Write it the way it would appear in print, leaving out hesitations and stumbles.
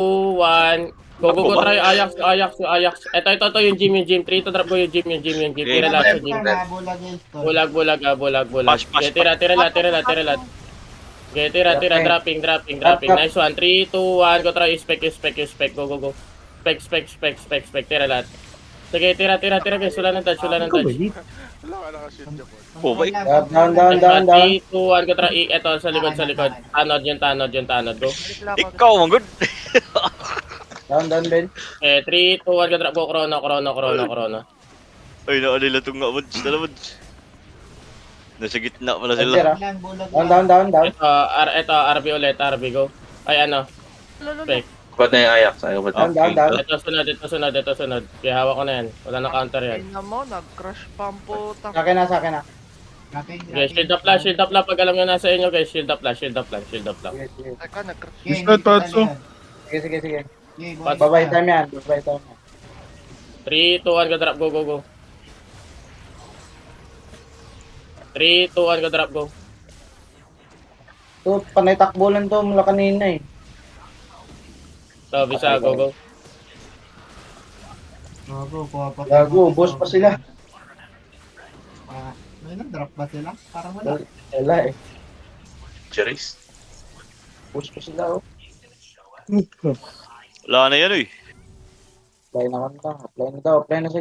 1. Go, go, go, try Ajax, Ajax, Ajax. Ito, yung gym. 3 to drop go yung gym. Tira lahat sa gym. Bulag, bulag. Pash. Okay, tira lahat. Okay, tira, dropping. Nice one. 3, 2, 1, go try, spec. Go. Spec, tira lahat. Sige, tira, guys. Wala ng touch. Wala ka nakashoot dyan. Oh, wait. Down. 3, 2, 1, go try, eto, sa likod. Tanod, go. Ikaw, ang good. Down, Ben. 3, 2, 1, go drop, go, corona. Ay, naalala itong nga, Buds. Dala, Buds. Nasa gitna pala sila. Tira. Down. Ito, RB ulit, RB, go. Ay, ano, spec. Ba't na yung Ajax? Ayaw ba Down. Ito sunod. Kaya hawak ko na yan. Wala na counter yan. Tingnan mo, nag-crush pa ang puta. Sa akin na. Okay, shield up lang. Pag alam nyo nasa inyo, guys, shield up lang. Sige. Teka, nag-crush. Discount, Tatsu. Sige. Babay time yan. 3, 2, 1, go drop, go. 3, 2, 1, go drop, go. Ito, panay takbulan to mula kanina eh. So, bisa, go. Gago, boss pa sila. May nag-drop ba sila? Parang wala. Wala eh. Cheris? Boss pa sila oh. Wala na yan, eh. Apply na daw. Apply na sa